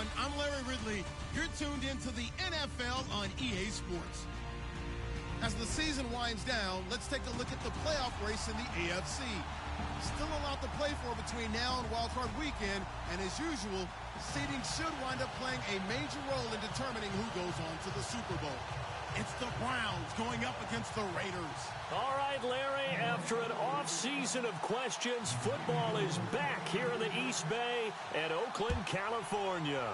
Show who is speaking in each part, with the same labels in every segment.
Speaker 1: everyone. I'm Larry Ridley. You're tuned into the NFL on EA Sports. As the season winds down, let's take a look at the playoff race in the AFC. Still a lot to play for between now and wildcard weekend, and as usual, seeding should wind up playing a major role in determining who goes on to the Super Bowl. It's the Browns going up against the Raiders.
Speaker 2: All right, Larry, after an off-season of questions, football is back here in the East Bay at Oakland, California.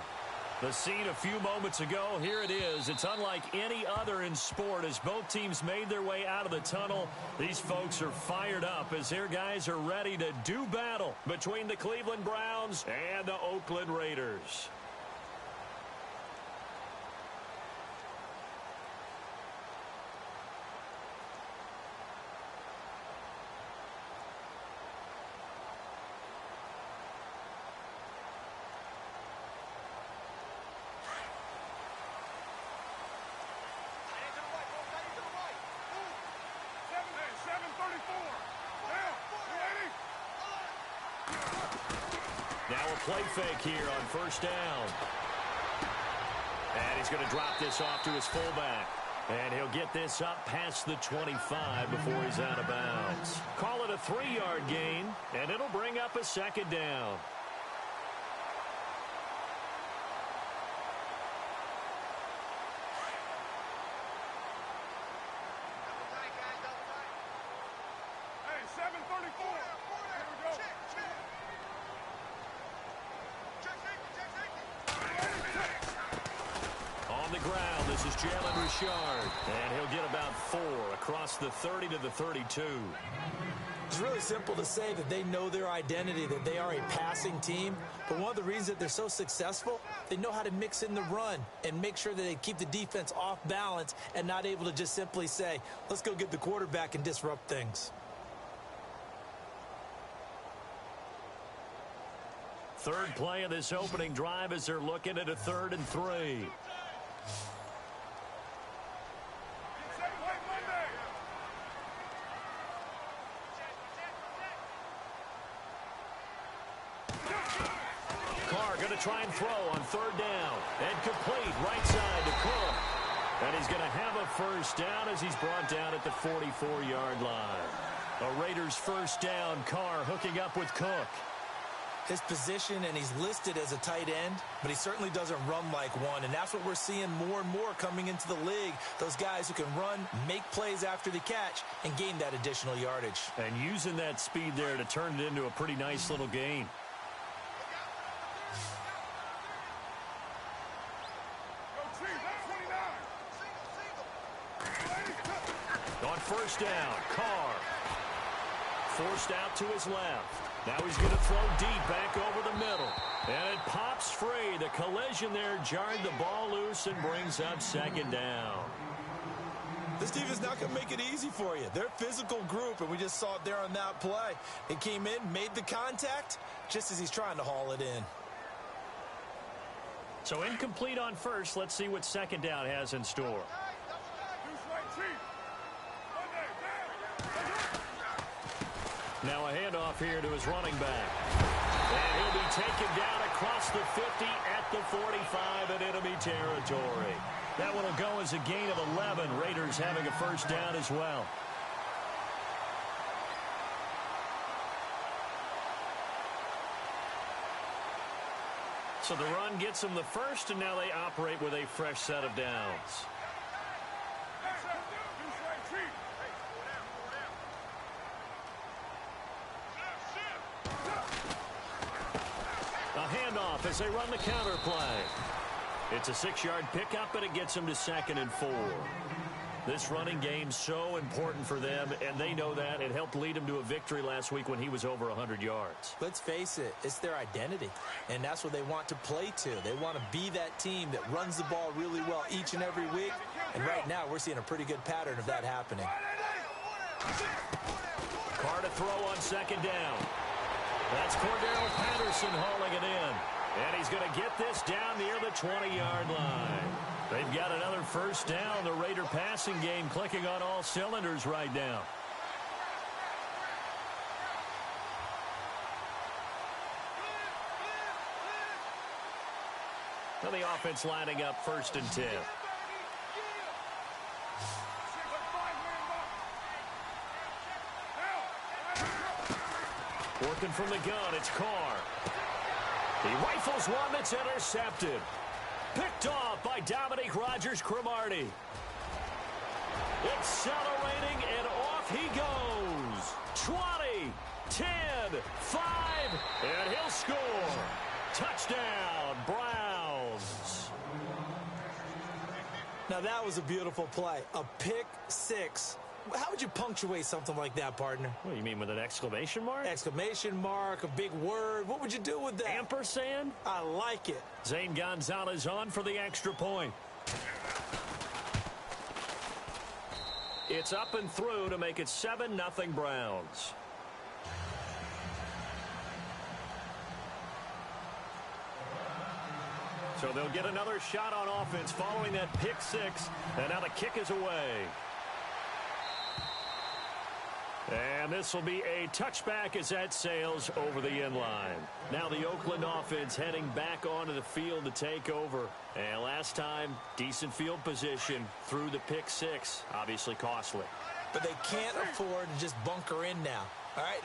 Speaker 2: The scene a few moments ago, here it is. It's unlike any other in sport as both teams made their way out of the tunnel. These folks are fired up as their guys are ready to do battle between the Cleveland Browns and the Oakland Raiders. Now a play fake here on first down. And he's going to drop this off to his fullback. And he'll get this up past the 25 before he's out of bounds. Call it a 3-yard gain, and it'll bring up a second down. And he'll get about 4 across the 30 to the 32.
Speaker 3: It's really simple to say that they know their identity, that they are a passing team. But one of the reasons that they're so successful, they know how to mix in the run and make sure that they keep the defense off balance and not able to just simply say, let's go get the quarterback and disrupt things.
Speaker 2: Third play of this opening drive as they're looking at a 3rd and 3. Going to try and throw on 3rd down. And complete right side to Cook. And he's going to have a first down as he's brought down at the 44-yard line. A Raiders first down. Carr hooking up with Cook.
Speaker 3: His position, and he's listed as a tight end, but he certainly doesn't run like one. And that's what we're seeing more and more coming into the league. Those guys who can run, make plays after the catch, and gain that additional yardage.
Speaker 2: And using that speed there to turn it into a pretty nice little gain. On first down, Carr forced out to his left. Now he's going to throw deep back over the middle. And it pops free. The collision there jarred the ball loose and brings up 2nd down.
Speaker 3: This defense is not going to make it easy for you. They're a physical group, and we just saw it there on that play. It came in, made the contact, just as he's trying to haul it in.
Speaker 2: So incomplete on first. Let's see what 2nd down has in store. Now a handoff here to his running back. And he'll be taken down across the 50 at the 45 in enemy territory. That one will go as a gain of 11. Raiders having a first down as well. So the run gets them the first, and now they operate with a fresh set of downs. A handoff as they run the counter play. It's a 6-yard pickup, and it gets them to 2nd and 4. This running game so important for them, and they know that. It helped lead them to a victory last week when he was over 100 yards.
Speaker 3: Let's face it, it's their identity, and that's what they want to play to. They want to be that team that runs the ball really well each and every week, and right now we're seeing a pretty good pattern of that happening.
Speaker 2: Carr to throw on 2nd down. That's Cordero Patterson hauling it in. And he's going to get this down near the 20-yard line. They've got another first down. The Raider passing game clicking on all cylinders right now. And the offense lining up 1st and 10. Working from the gun, it's Carr. He rifles one that's intercepted. Picked off by Dominique Rodgers-Cromartie. Accelerating, and off he goes. 20, 10, 5, and he'll score. Touchdown, Browns.
Speaker 3: Now that was a beautiful play. A pick six. How would you punctuate something like that, partner?
Speaker 2: What do you mean, with an exclamation mark?
Speaker 3: Exclamation mark, a big word. What would you do with that?
Speaker 2: Ampersand?
Speaker 3: I like it.
Speaker 2: Zane Gonzalez on for the extra point. It's up and through to make it 7-0 Browns. So they'll get another shot on offense following that pick six, and now the kick is away. And this will be a touchback as that sails over the end line. Now the Oakland offense heading back onto the field to take over. And last time, decent field position through the pick six. Obviously costly.
Speaker 3: But they can't afford to just bunker in now. All right,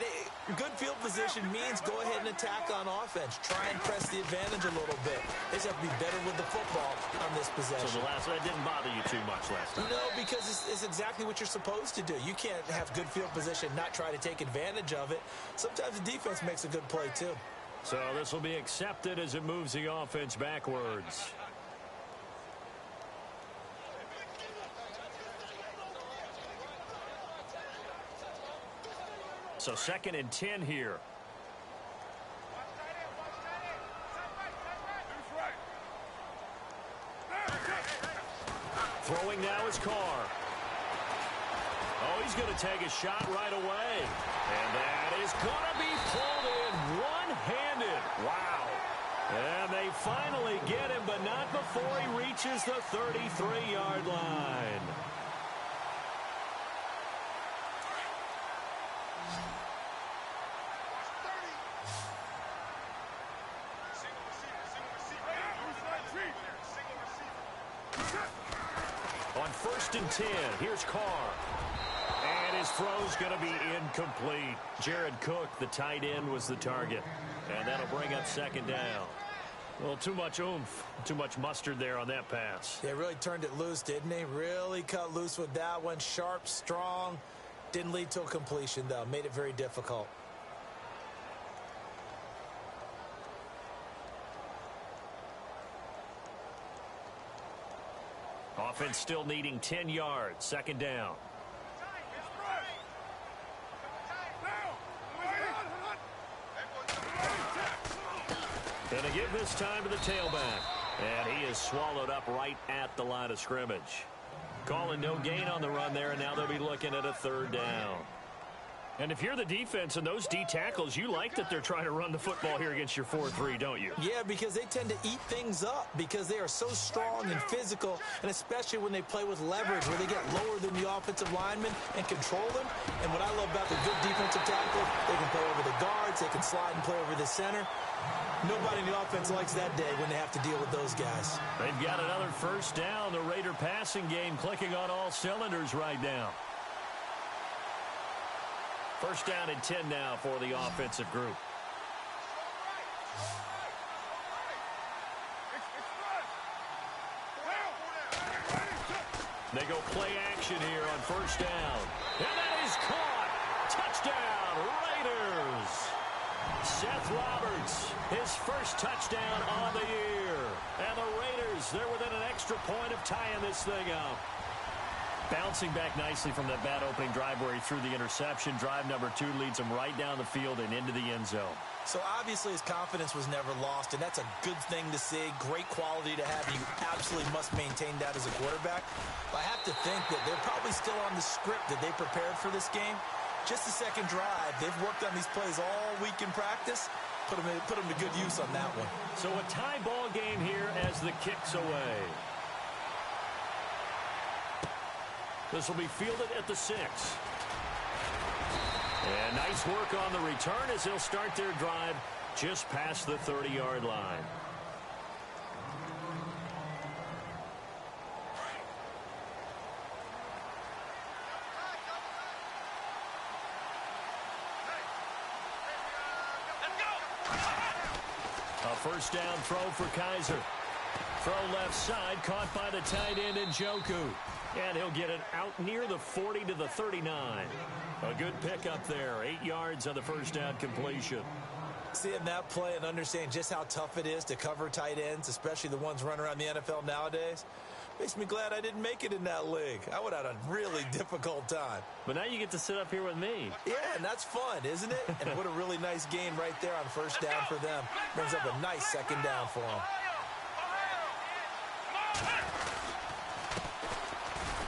Speaker 3: good field position means go ahead and attack on offense. Try and press the advantage a little bit. They just have to be better with the football on this possession.
Speaker 2: So that didn't bother you too much last time?
Speaker 3: No, because it's exactly what you're supposed to do. You can't have good field position, not try to take advantage of it. Sometimes the defense makes a good play, too.
Speaker 2: So this will be accepted as it moves the offense backwards. So 2nd and 10 here. Throwing now is Carr. Oh, he's going to take a shot right away. And that is going to be pulled in one-handed. Wow. And they finally get him, but not before he reaches the 33-yard line. On 1st and 10, here's Carr. And his throw's going to be incomplete. Jared Cook, the tight end, was the target. And that'll bring up 2nd down. Well, too much oomph, too much mustard there on that pass.
Speaker 3: They really turned it loose, didn't they? Really cut loose with that one. Sharp, strong. Didn't lead to a completion, though. Made it very difficult.
Speaker 2: Offense still needing 10 yards. 2nd down. Gonna give this time to the tailback. And he is swallowed up right at the line of scrimmage. Calling no gain on the run there, and now they'll be looking at a 3rd down. And if you're the defense and those D tackles, you like that they're trying to run the football here against your 4-3, don't you?
Speaker 3: Yeah, because they tend to eat things up because they are so strong and physical, and especially when they play with leverage where they get lower than the offensive linemen and control them. And what I love about the good defensive tackle, they can play over the guards, they can slide and play over the center. Nobody in the offense likes that day when they have to deal with those guys.
Speaker 2: They've got another 1st down. The Raider passing game clicking on all cylinders right now. 1st down and 10 now for the offensive group. They go play action here on 1st down. And that is caught. Touchdown, Raiders. Seth Roberts, his 1st touchdown on the year. And the Raiders, they're within an extra point of tying this thing up. Bouncing back nicely from that bad opening drive where he threw the interception. Drive number 2 leads him right down the field and into the end zone.
Speaker 3: So obviously his confidence was never lost, and that's a good thing to see. Great quality to have. You absolutely must maintain that as a quarterback. But I have to think that they're probably still on the script that they prepared for this game. Just the 2nd drive. They've worked on these plays all week in practice. Put them to good use on that one.
Speaker 2: So a tie ball game here as the kick's away. This will be fielded at the 6. And nice work on the return as they'll start their drive just past the 30-yard line. first down throw for Kaiser. Throw left side, caught by the tight end Njoku. And he'll get it out near the 40 to the 39. A good pickup there. 8 yards on the first down completion.
Speaker 3: Seeing that play and understanding just how tough it is to cover tight ends, especially the ones running around the NFL nowadays, makes me glad I didn't make it in that league. I would have had a really difficult time.
Speaker 2: But now you get to sit up here with me.
Speaker 3: Yeah, and that's fun, isn't it? And what a really nice gain right there on first down for them. Brings up a nice second down for them.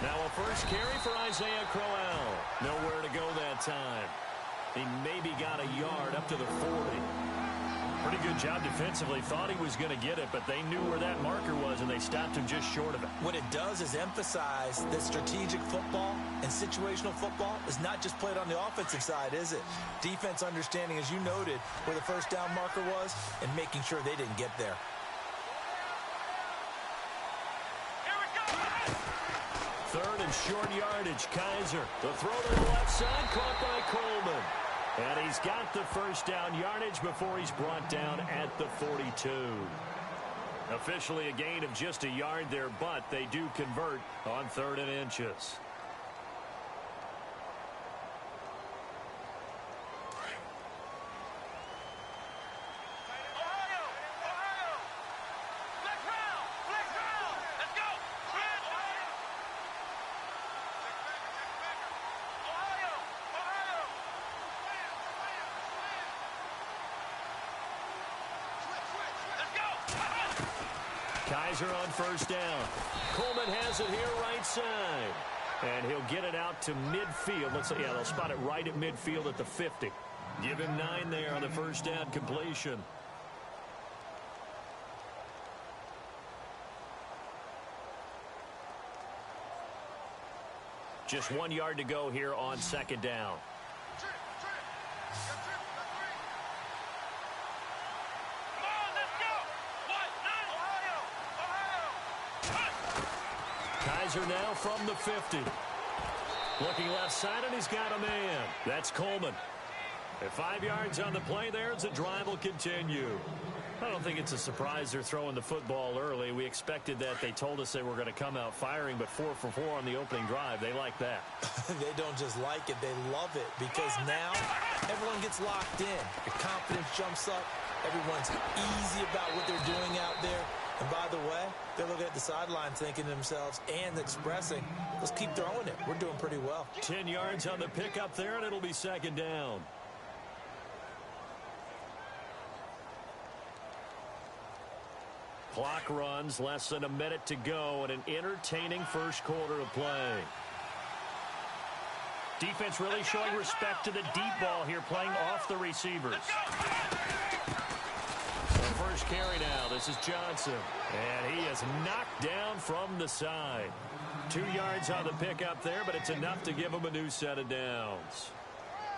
Speaker 2: Now a first carry for Isaiah Crowell. Nowhere to go that time. He maybe got a yard up to the 40. Pretty good job defensively. Thought he was going to get it, but they knew where that marker was, and they stopped him just short of it.
Speaker 3: What it does is emphasize that strategic football and situational football is not just played on the offensive side, is it? Defense understanding, as you noted, where the first down marker was and making sure they didn't get there.
Speaker 2: Third and short yardage, Kaiser. The throw to the left side, caught by Coleman. And he's got the first down yardage before he's brought down at the 42. Officially a gain of just a yard there, but they do convert on 3rd and inches. Kaiser on first down. Coleman has it here right side. And he'll get it out to midfield. They'll spot it right at midfield at the 50. Give him 9 there on the first down completion. Just 1 yard to go here on second down. Kaiser now from the 50. Looking left side, and he's got a man. That's Coleman. At 5 yards on the play there, the drive will continue. I don't think it's a surprise they're throwing the football early. We expected that. They told us they were going to come out firing, but 4 for 4 on the opening drive. They like that.
Speaker 3: They don't just like it, they love it, because now everyone gets locked in. Your confidence jumps up. Everyone's easy about what they're doing out there. And by the way, they're looking at the sideline thinking to themselves and expressing, let's keep throwing it. We're doing pretty well.
Speaker 2: 10 yards on the pickup there, and it'll be second down. Clock runs, less than a minute to go, and an entertaining first quarter of play. Defense really showing respect to the deep ball here, playing off the receivers. So first carry now, this is Johnson. And he is knocked down from the side. 2 yards on the pickup there, but it's enough to give him a new set of downs.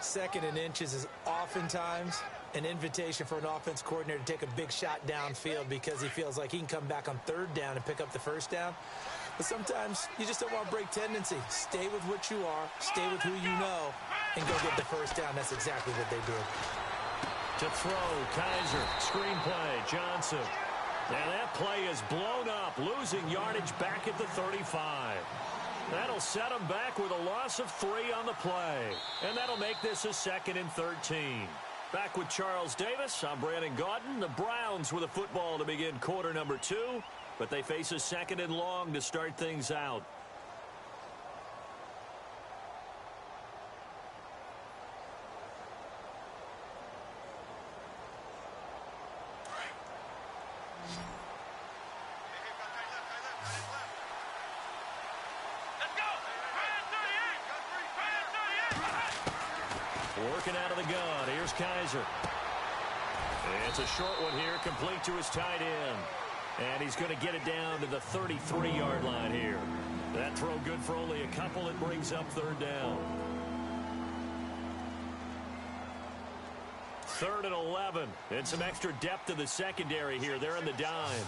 Speaker 3: 2nd and inches is oftentimes an invitation for an offense coordinator to take a big shot downfield because he feels like he can come back on 3rd down and pick up the first down. But sometimes you just don't want to break tendency. Stay with what you are, stay with who you know, and go get the first down. That's exactly what they did.
Speaker 2: To throw, Kaiser, screenplay, Johnson. And that play is blown up, losing yardage back at the 35. That'll set him back with a loss of 3 on the play. And that'll make this a 2nd and 13. Back with Charles Davis, I'm Brandon Gaudin. The Browns with a football to begin quarter number 2, but they face a 2nd and long to start things out. Working out of the gun. Here's Kaiser. It's a short one here, complete to his tight end. And he's going to get it down to the 33-yard line here. That throw good for only a couple. It brings up 3rd down. 3rd and 11. And some extra depth to the secondary here. They're in the dime.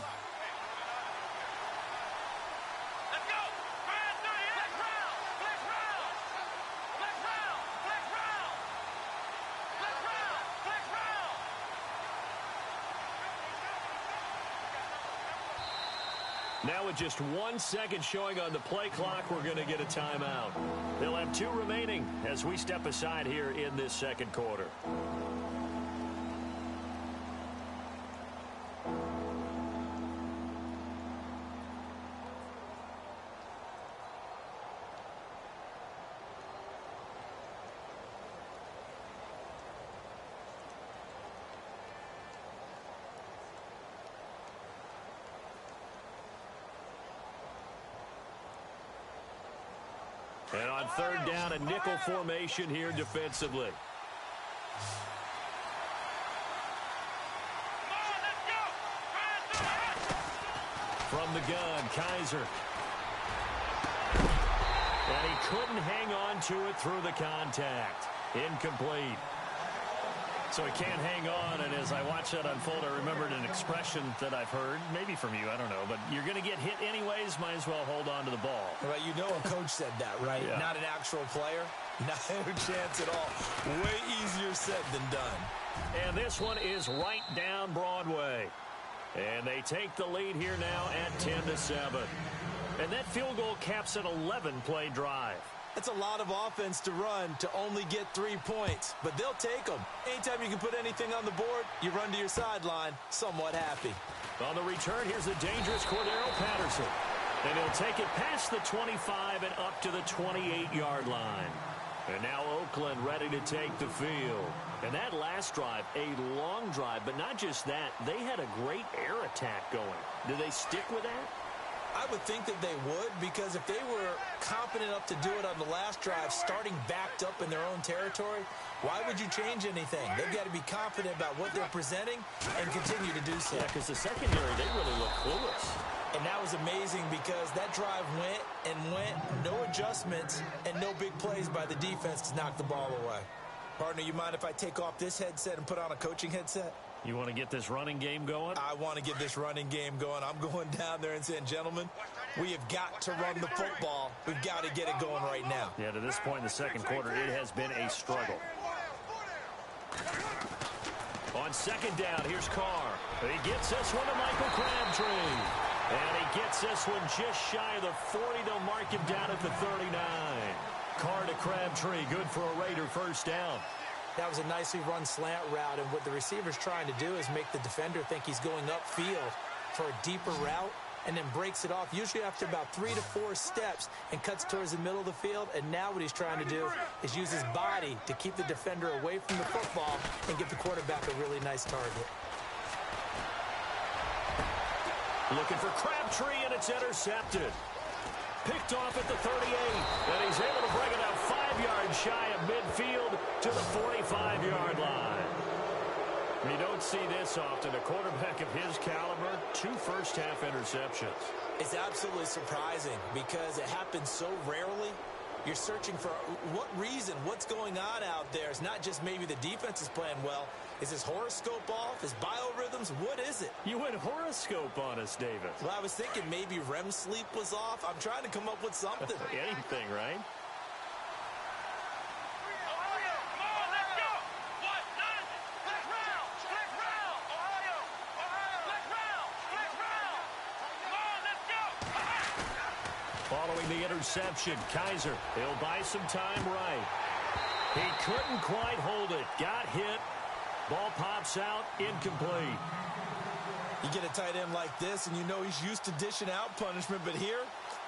Speaker 2: Now with just 1 second showing on the play clock, we're going to get a timeout. They'll have 2 remaining as we step aside here in this second quarter. And on third down, a nickel formation here defensively. From the gun, Kaiser. And he couldn't hang on to it through the contact. Incomplete. So he can't hang on, and as I watch that unfold, I remembered an expression that I've heard, maybe from you, I don't know, but you're going to get hit anyways, might as well hold on to the ball.
Speaker 3: Right, you know a coach said that, right?
Speaker 2: Yeah.
Speaker 3: Not an actual player. Not a chance at all. Way easier said than done.
Speaker 2: And this one is right down Broadway. And they take the lead here now at 10-7. And that field goal caps an 11-play drive.
Speaker 3: That's a lot of offense to run to only get 3 points, but they'll take them. Anytime you can put anything on the board, you run to your sideline, somewhat happy.
Speaker 2: On the return, here's the dangerous Cordero Patterson. And he'll take it past the 25 and up to the 28-yard line. And now Oakland ready to take the field. And that last drive, a long drive, but not just that, they had a great air attack going. Do they stick with that?
Speaker 3: I would think that they would, because if they were confident enough to do it on the last drive, starting backed up in their own territory, why would you change anything? They've got to be confident about what they're presenting and continue to do so.
Speaker 2: Yeah, because the secondary, they really look clueless.
Speaker 3: And that was amazing because that drive went and went, no adjustments, and no big plays by the defense to knock the ball away. Partner, you mind if I take off this headset and put on a coaching headset?
Speaker 2: You want to get this running game going?
Speaker 3: I want to get this running game going. I'm going down there and saying, gentlemen, we have got to run the football. We've got to get it going right now.
Speaker 2: Yeah, to this point in the second quarter, it has been a struggle. On second down, here's Carr. He gets this one to Michael Crabtree. And he gets this one just shy of the 40. They'll mark him down at the 39. Carr to Crabtree, good for a Raider first down.
Speaker 3: That was a nicely run slant route, and what the receiver's trying to do is make the defender think he's going upfield for a deeper route and then breaks it off, usually after about 3 to 4 steps, and cuts towards the middle of the field. And now what he's trying to do is use his body to keep the defender away from the football and give the quarterback a really nice target.
Speaker 2: Looking for Crabtree, and it's intercepted. Picked off at the 38, and he's able to bring it out 5 yards shy of midfield to the 45-yard line. You don't see this often. A quarterback of his caliber, 2 first-half interceptions.
Speaker 3: It's absolutely surprising because it happens so rarely. You're searching for what reason, what's going on out there. It's not just maybe the defense is playing well. Is his horoscope off? His biorhythms? What is it?
Speaker 2: You went horoscope on us, David.
Speaker 3: Well, I was thinking maybe REM sleep was off. I'm trying to come up with something.
Speaker 2: Anything, right? Following the interception, Kaiser, he'll buy some time right. He couldn't quite hold it. Got hit. Ball pops out, incomplete.
Speaker 3: You get a tight end like this, and you know he's used to dishing out punishment, but here,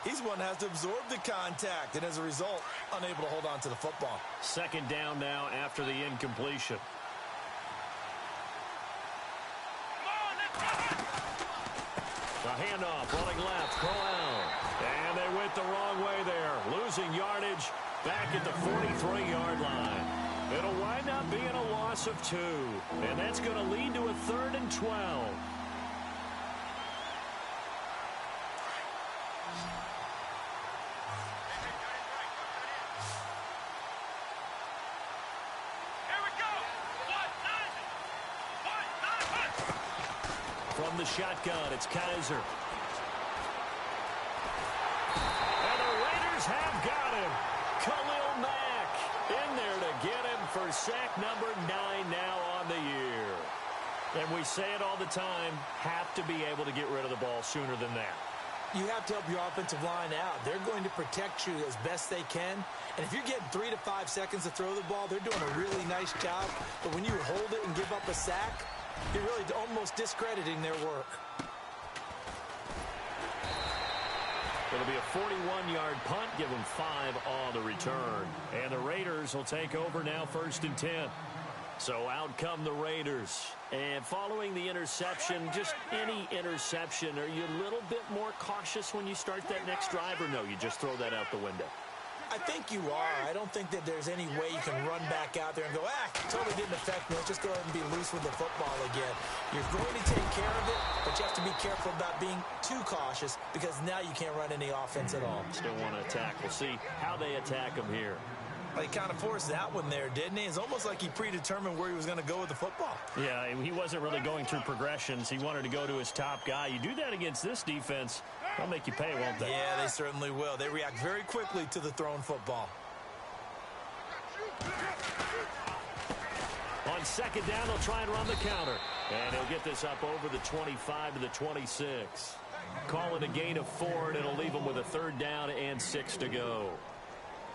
Speaker 3: he's one that has to absorb the contact, and as a result, unable to hold on to the football.
Speaker 2: Second down now after the incompletion. The handoff, running left, Crowell. And they went the wrong way there, losing yardage back at the 43-yard line. It'll wind up being a loss of 2, and that's going to lead to a 3rd and 12. From the shotgun, it's Kaiser. And the Raiders have got him. Khalil Mack in there to get him for sack number 9 now on the year. And we say it all the time, have to be able to get rid of the ball sooner than that.
Speaker 3: you have to help your offensive line out. They're going to protect you as best they can. And if you're getting 3 to 5 seconds to throw the ball, they're doing a really nice job. But when you hold it and give up a sack, you're really almost discrediting their work.
Speaker 2: It'll be a 41-yard punt. Give them 5 on the return. And the Raiders will take over now, 1st and 10. So out come the Raiders. And following the interception, just any interception, are you a little bit more cautious when you start that next drive, or no, you just throw that out the window?
Speaker 3: I think you are. I don't think that there's any way you can run back out there and go, totally didn't affect me. Let's just go ahead and be loose with the football again. You're going to take care of it, but you have to be careful about being too cautious because now you can't run any offense at all.
Speaker 2: Still want to attack. We'll see how they attack them here.
Speaker 3: He kind of forced that one there, didn't he? It's almost like he predetermined where he was going to go with the football.
Speaker 2: Yeah, he wasn't really going through progressions. He wanted to go to his top guy. You do that against this defense, they'll make you pay, won't they?
Speaker 3: Yeah, they certainly will. They react very quickly to the thrown football.
Speaker 2: On 2nd down, they'll try and run the counter. And he'll get this up over the 25 to the 26. Call it a gain of 4, and it'll leave them with a 3rd down and 6 to go.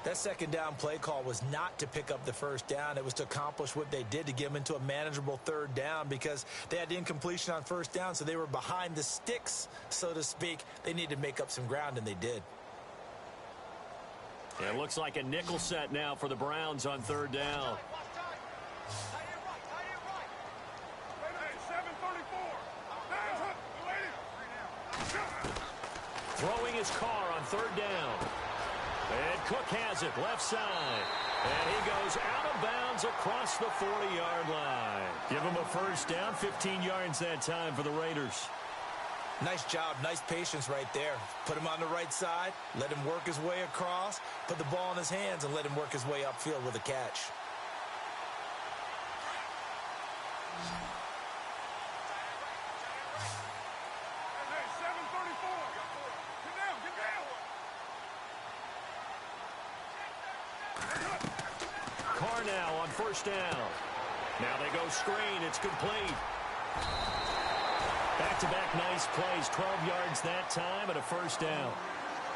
Speaker 3: That 2nd down play call was not to pick up the 1st down. It was to accomplish what they did, to get them into a manageable 3rd down, because they had the incompletion on 1st down, so they were behind the sticks, so to speak. They needed to make up some ground, and they did.
Speaker 2: It looks like a nickel set now for the Browns on 3rd down. Throwing his car on 3rd down. And Cook has it, left side. And he goes out of bounds across the 40-yard line. Give him a 1st down, 15 yards that time for the Raiders.
Speaker 3: Nice job, nice patience right there. Put him on the right side, let him work his way across, put the ball in his hands, and let him work his way upfield with a catch.
Speaker 2: Now on 1st down. Now they go screen. It's complete. Back-to-back nice plays. 12 yards that time and a 1st down.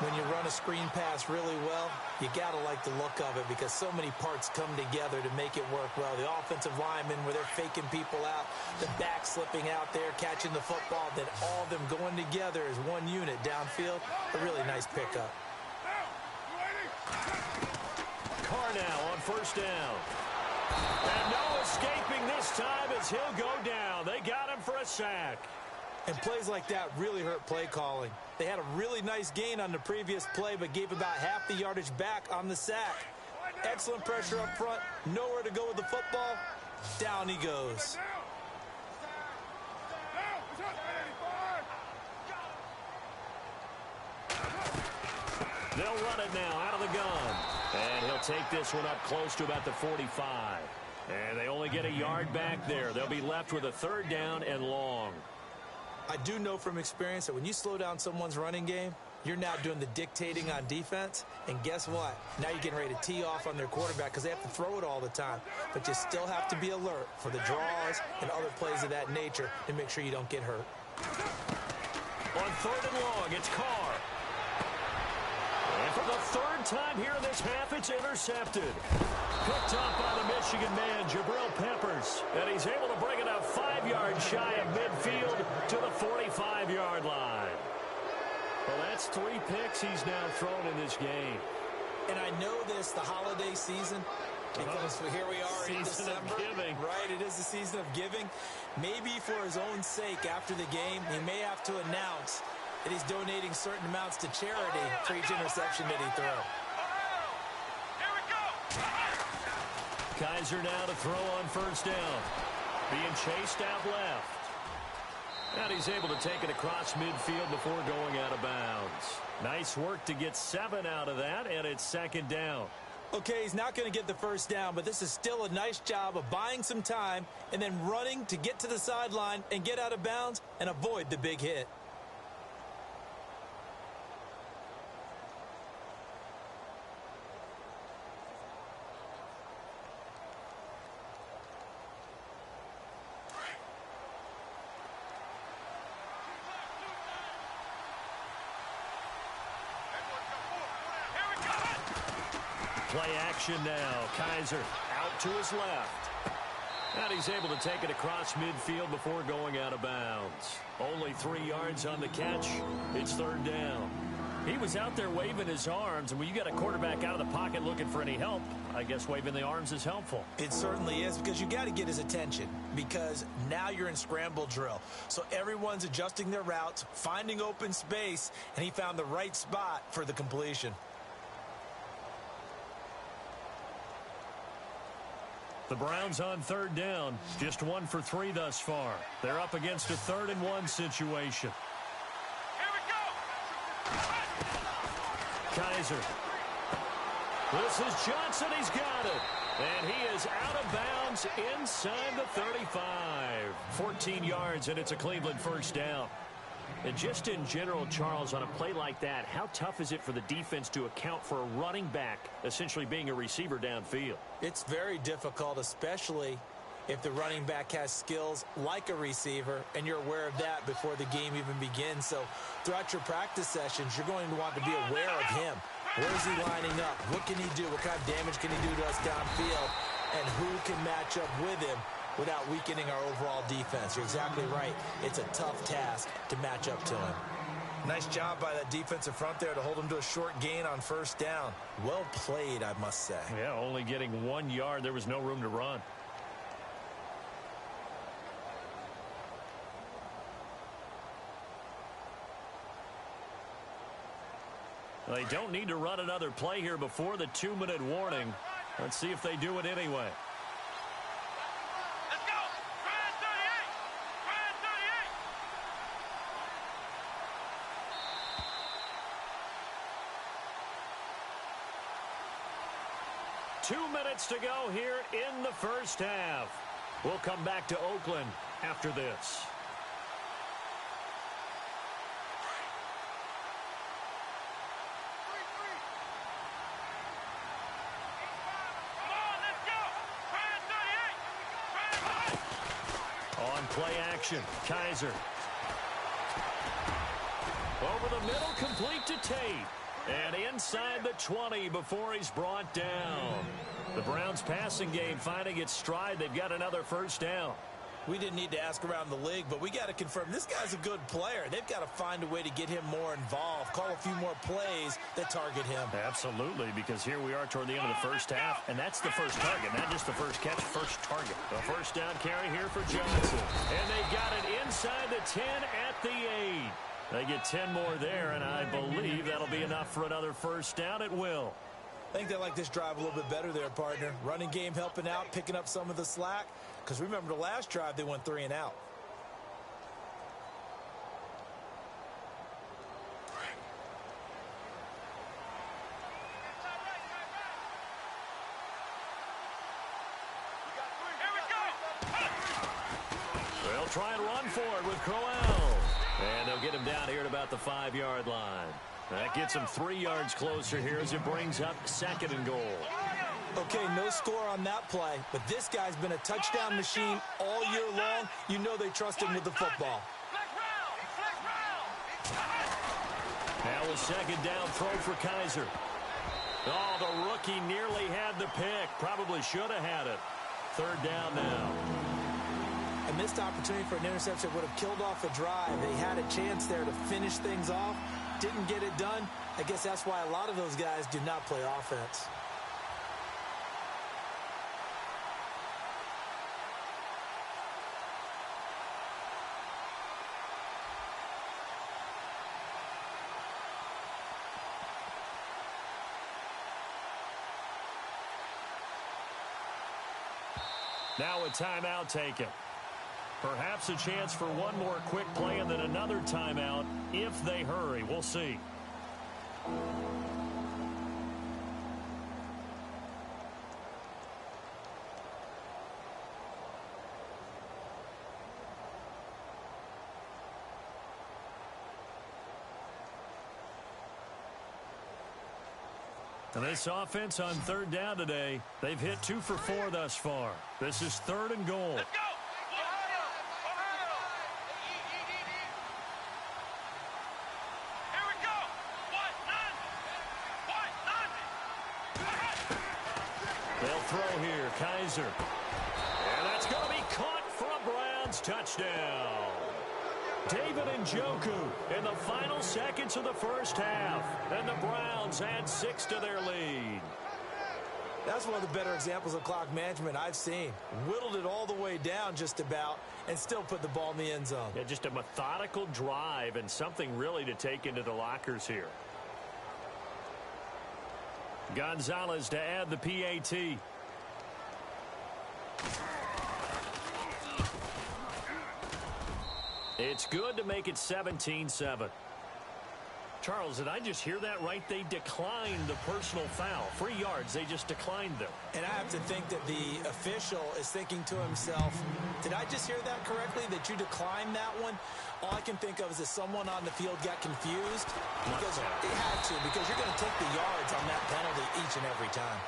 Speaker 3: When you run a screen pass really well, you got to like the look of it because so many parts come together to make it work well. The offensive linemen, where they're faking people out, the back slipping out there, catching the football, then all of them going together as one unit downfield. A really nice pickup.
Speaker 2: Now on 1st down. And no escaping this time as he'll go down. They got him for a sack.
Speaker 3: And plays like that really hurt play calling. They had a really nice gain on the previous play, but gave about half the yardage back on the sack. Excellent pressure up front. Nowhere to go with the football. Down he goes.
Speaker 2: They'll run it now out of the gun. And he'll take this one up close to about the 45. And they only get a yard back there. They'll be left with a 3rd down and long.
Speaker 3: I do know from experience that when you slow down someone's running game, you're now doing the dictating on defense. And guess what? Now you're getting ready to tee off on their quarterback because they have to throw it all the time. But you still have to be alert for the draws and other plays of that nature to make sure you don't get hurt.
Speaker 2: On 3rd and long, it's Carr. And for the 3rd time here in this half, it's intercepted. Picked up by the Michigan man, Jabril Peppers. And he's able to bring it up 5 yards shy of midfield to the 45-yard line. Well, that's 3 picks he's now thrown in this game.
Speaker 3: And I know this, the holiday season, because here we are in December.
Speaker 2: Season of giving.
Speaker 3: Right, it is the season of giving. Maybe for his own sake after the game, he may have to announce that he's donating certain amounts to charity for each interception that he throws.
Speaker 2: Kaiser now to throw on 1st down. Being chased out left. And he's able to take it across midfield before going out of bounds. Nice work to get 7 out of that, and it's 2nd down.
Speaker 3: Okay, he's not going to get the 1st down, but this is still a nice job of buying some time and then running to get to the sideline and get out of bounds and avoid the big hit.
Speaker 2: Play action now. Kaiser out to his left. And he's able to take it across midfield before going out of bounds. Only 3 yards on the catch. It's third down. He was out there waving his arms, and when you got a quarterback out of the pocket looking for any help, I guess waving the arms is helpful.
Speaker 3: It certainly is, because you got to get his attention, because now you're in scramble drill. So everyone's adjusting their routes, finding open space, and he found the right spot for the completion.
Speaker 2: The Browns on third down, just 1 for 3 thus far. They're up against a 3rd-and-1 situation. Kaiser. This is Johnson. He's got it. And he is out of bounds inside the 35. 14 yards, and it's a Cleveland first down. And just in general, Charles, on a play like that, how tough is it for the defense to account for a running back essentially being a receiver downfield?
Speaker 3: It's very difficult, especially if the running back has skills like a receiver, and you're aware of that before the game even begins. So throughout your practice sessions, you're going to want to be aware of him. Where is he lining up? What can he do? What kind of damage can he do to us downfield? And who can match up with him without weakening our overall defense? You're exactly right. It's a tough task to match up to him. Nice job by that defensive front there to hold him to a short gain on first down. Well played, I must say.
Speaker 2: Yeah, only getting 1 yard. There was no room to run. They don't need to run another play here before the 2-minute warning. Let's see if they do it anyway.
Speaker 4: Let's go! Brand 38! Brand
Speaker 2: 38! 2 minutes to go here in the first half. We'll come back to Oakland after this. Play action. Kaiser. Over the middle, complete to Tate. And inside the 20 before he's brought down. The Browns passing game finding its stride. They've got another first down.
Speaker 3: We didn't need to ask around the league, but we got to confirm this guy's a good player. They've got to find a way to get him more involved, call a few more plays that target him.
Speaker 2: Absolutely, because here we are toward the end of the first half, and that's the first target, not just the first catch, first target. The first down carry here for Johnson. And they got it inside the 10 at the 8. They get 10 more there, and I believe that'll be enough for another first down. It will.
Speaker 3: I think they like this drive a little bit better there, partner. Running game helping out, picking up some of the slack. Because remember, the last drive, they went 3 and out.
Speaker 2: They'll try and run for it with Crowell. And they'll get him down here at about the 5-yard line. That gets him 3 yards closer here as it brings up 2nd and goal.
Speaker 3: Okay, no score on that play, but this guy's been a touchdown machine all year long. You know they trust him with the football.
Speaker 2: Now a 2nd down throw for Kaiser. Oh, the rookie nearly had the pick. Probably should have had it. 3rd down now.
Speaker 3: A missed opportunity for an interception would have killed off the drive. They had a chance there to finish things off. Didn't get it done. I guess that's why a lot of those guys do not play offense.
Speaker 2: Now a timeout taken. Perhaps a chance for one more quick play and then another timeout if they hurry. We'll see. And this offense on 3rd down today, they've hit 2 for 4 thus far. This is 3rd and goal.
Speaker 4: Let's go! Here we go!
Speaker 2: They'll throw here. Kaiser. And that's going to be caught for a Browns touchdown. David Njoku in the final seconds of the first half. And the Browns add 6 to their lead.
Speaker 3: That's one of the better examples of clock management I've seen. Whittled it all the way down just about and still put the ball in the end zone.
Speaker 2: Yeah, just a methodical drive and something really to take into the lockers here. Gonzalez to add the PAT. It's good to make it 17-7. Charles, did I just hear that right? They declined the personal foul. 3 yards, they just declined them.
Speaker 3: And I have to think that the official is thinking to himself, did I just hear that correctly, that you declined that one? All I can think of is that someone on the field got confused. Because it had to, because you're going to take the yards on that penalty each and every time.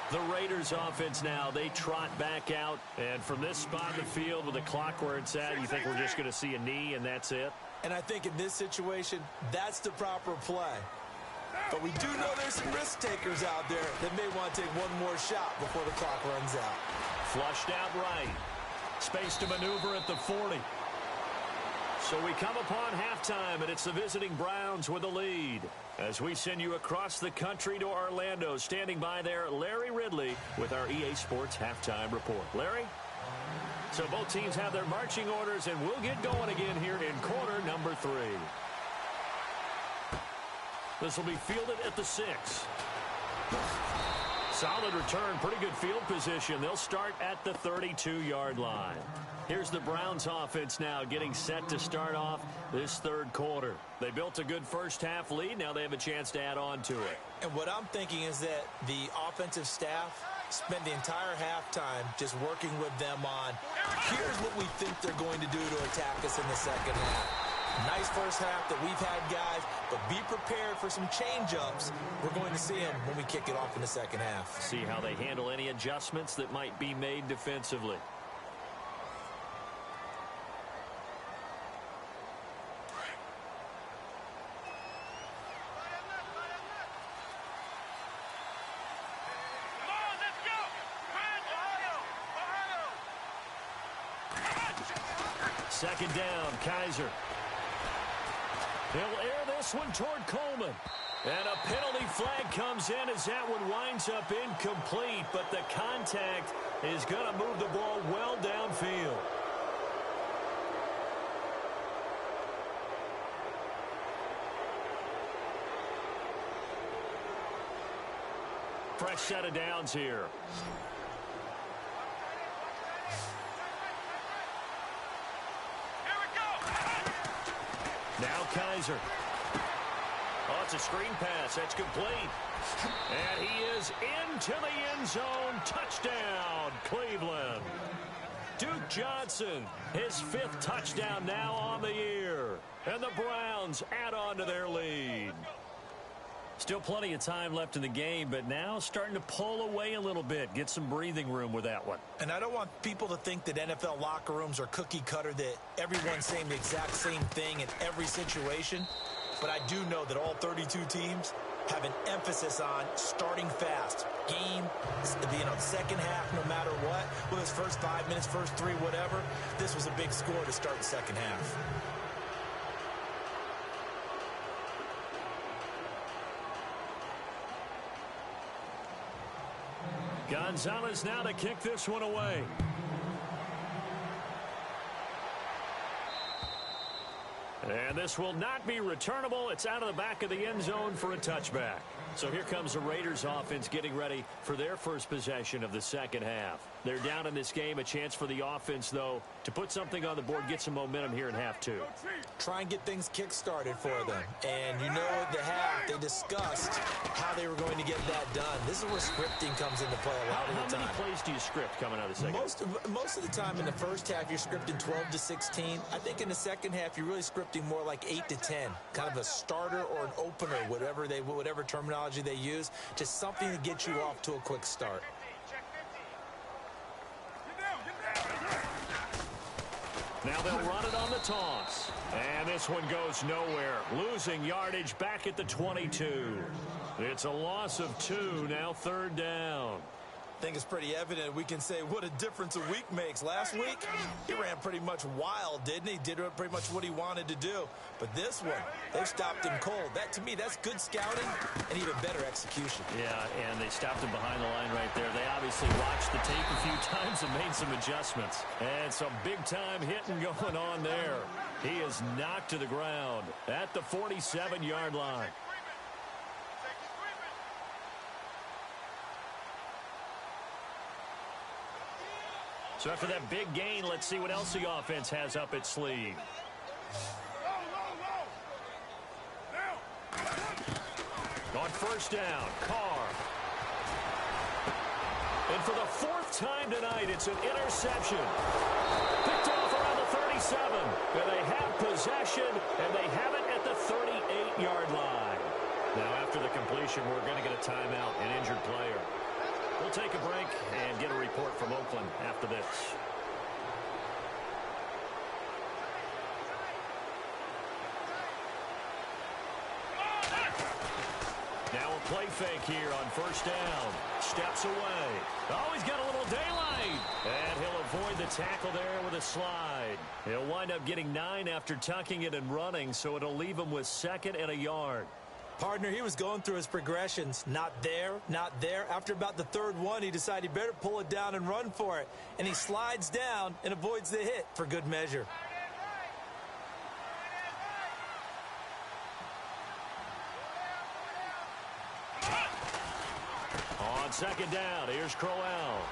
Speaker 2: The Raiders offense now, they trot back out. And from this spot in the field with the clock where it's at, you think we're just going to see a knee and that's it?
Speaker 3: And I think in this situation, that's the proper play. But we do know there's some risk takers out there that may want to take one more shot before the clock runs out.
Speaker 2: Flushed out right. Space to maneuver at the 40. So we come upon halftime, and it's the visiting Browns with the lead. As we send you across the country to Orlando, standing by there, Larry Ridley with our EA Sports Halftime Report. Larry? So both teams have their marching orders, and we'll get going again here in quarter number 3. This will be fielded at the 6. Solid return, pretty good field position. They'll start at the 32-yard line. Here's the Browns offense now getting set to start off this third quarter. They built a good first half lead. Now they have a chance to add on to it.
Speaker 3: And what I'm thinking is that the offensive staff spend the entire halftime just working with them on, here's what we think they're going to do to attack us in the second half. Nice first half that we've had, guys, but be prepared for some change-ups. We're going to see them when we kick it off in the second half.
Speaker 2: See how they handle any adjustments that might be made defensively. Second down, Kaiser. He'll air this one toward Coleman. And a penalty flag comes in as that one winds up incomplete, but the contact is going to move the ball well downfield. Fresh set of downs here. Now Kaiser. Oh, it's a screen pass. That's complete. And he is into the end zone. Touchdown, Cleveland. Duke Johnson, his 5th touchdown now on the year. And the Browns add on to their lead. Still plenty of time left in the game, but now starting to pull away a little bit. Get some breathing room with that one.
Speaker 3: And I don't want people to think that NFL locker rooms are cookie cutter, that everyone's saying the exact same thing in every situation. But I do know that all 32 teams have an emphasis on starting fast. Game, second half, no matter what. Whether it's first 5 minutes, first 3, whatever. This was a big score to start the second half.
Speaker 2: Gonzalez now to kick this one away. And this will not be returnable. It's out of the back of the end zone for a touchback. So here comes the Raiders offense getting ready for their first possession of the second half. They're down in this game. A chance for the offense, though, to put something on the board, get some momentum here in half 2.
Speaker 3: Try and get things kick-started for them. And you know at the half, they discussed how they were going to get that done. This is where scripting comes into play a lot of the time.
Speaker 2: How many plays do you script coming out of the second?
Speaker 3: Most of the time in the first half, you're scripting 12 to 16. I think in the second half, you're really scripting more like 8 to 10. Kind of a starter or an opener, whatever terminology they use. Just something to get you off to a quick start.
Speaker 2: Now they'll run it on the toss. And this one goes nowhere. Losing yardage back at the 22. It's a loss of 2, now third down.
Speaker 3: I think it's pretty evident we can say what a difference a week makes. Last week, he ran pretty much wild, didn't he? Did pretty much what he wanted to do. But this one, they've stopped him cold. That, to me, that's good scouting and even better execution.
Speaker 2: Yeah, and they stopped him behind the line right there. They obviously watched the tape a few times and made some adjustments. And some big-time hitting going on there. He is knocked to the ground at the 47-yard line. So after that big gain, let's see what else the offense has up its sleeve. On first down, Carr. And for the fourth time tonight, it's an interception. Picked off around the 37. And they have possession, and they have it at the 38-yard line. Now, after the completion, we're going to get a timeout, an injured player. We'll take a break and get a report from Oakland after this. Now a play fake here on first down. Steps away. Oh, he's got a little daylight. And he'll avoid the tackle there with a slide. He'll wind up getting 9 after tucking it and running, so it'll leave him with 2nd and a yard.
Speaker 3: Partner, he was going through his progressions. Not there, not there. After about the third one, he decided he better pull it down and run for it. And he slides down and avoids the hit for good measure.
Speaker 2: On second down, here's Crowell.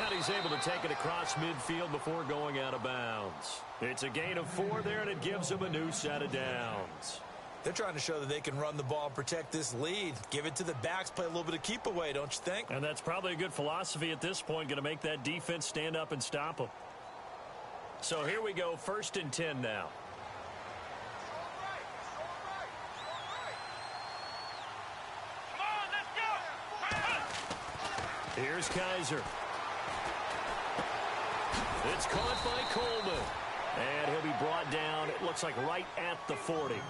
Speaker 2: And he's able to take it across midfield before going out of bounds. It's a gain of 4 there, and it gives him a new set of downs.
Speaker 3: They're trying to show that they can run the ball and protect this lead. Give it to the backs, play a little bit of keep away, don't you think?
Speaker 2: And that's probably a good philosophy at this point, going to make that defense stand up and stop them. So here we go, 1st and 10 now.
Speaker 4: Come on, let's go.
Speaker 2: Here's Kaiser. It's caught by Coleman. And he'll be brought down, it looks like right at the 40.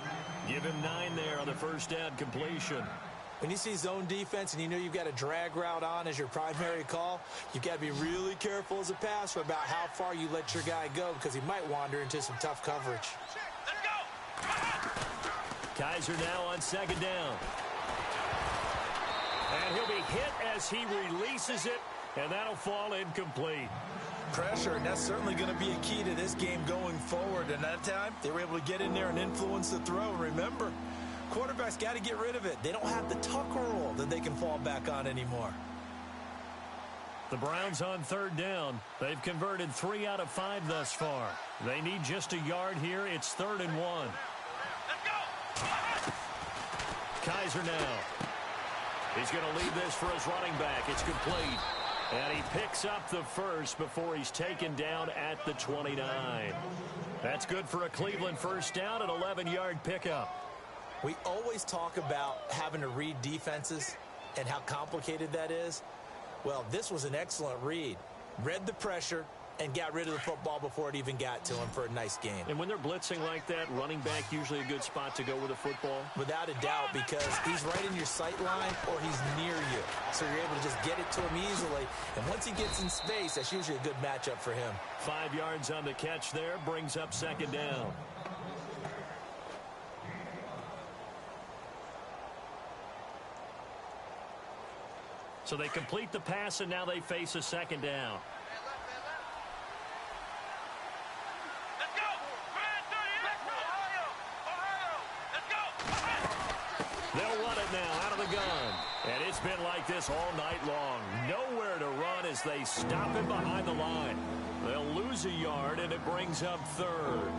Speaker 2: Give him 9 there on the first down completion.
Speaker 3: When you see zone defense and you know you've got a drag route on as your primary call, you've got to be really careful as a passer about how far you let your guy go because he might wander into some tough coverage.
Speaker 4: Let's go.
Speaker 2: Kaiser now on second down. And he'll be hit as he releases it, and that'll fall incomplete.
Speaker 3: Pressure, and that's certainly going to be a key to this game going forward. And that time, they were able to get in there and influence the throw. Remember, quarterbacks got to get rid of it. They don't have the tucker roll that they can fall back on anymore.
Speaker 2: The Browns on third down. They've converted 3 out of 5 thus far. They need just a yard here. It's 3rd and 1.
Speaker 4: Let's go.
Speaker 2: Kaiser now. He's going to lead this for his running back. It's complete. And he picks up the first before he's taken down at the 29. That's good for a Cleveland first down, an 11-yard pickup.
Speaker 3: We always talk about having to read defenses and how complicated that is. Well, this was an excellent read. Read the pressure and got rid of the football before it even got to him for a nice game.
Speaker 2: And when they're blitzing like that, running back usually a good spot to go with the football?
Speaker 3: Without a doubt, because he's right in your sight line or he's near you. So you're able to just get it to him easily. And once he gets in space, that's usually a good matchup for him.
Speaker 2: 5 yards on the catch there, brings up second down. So they complete the pass, and now they face a second down. They'll run it now out of the gun. And it's been like this all night long. Nowhere to run as they stop him behind the line. They'll lose a yard, and it brings up 3rd.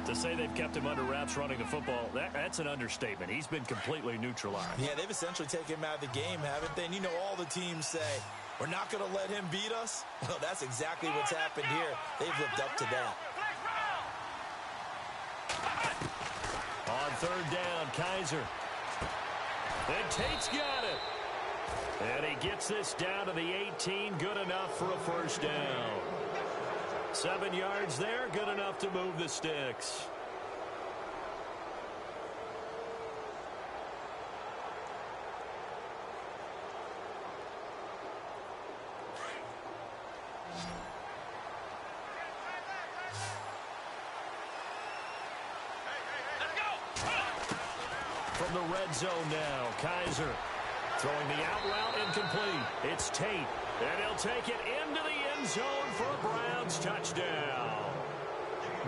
Speaker 2: To say they've kept him under wraps running the football, that's an understatement. He's been completely neutralized.
Speaker 3: Yeah, they've essentially taken him out of the game, haven't they? And you know all the teams say, we're not going to let him beat us. Well, that's exactly what's happened here. They've lived up to that.
Speaker 2: On third down, Kaiser. And Tate's got it. And he gets this down to the 18. Good enough for a first down. 7 yards there. Good enough to move the sticks. in the red zone now. Kaiser throwing the out route incomplete. It's Tate, and he'll take it into the end zone for a Browns touchdown.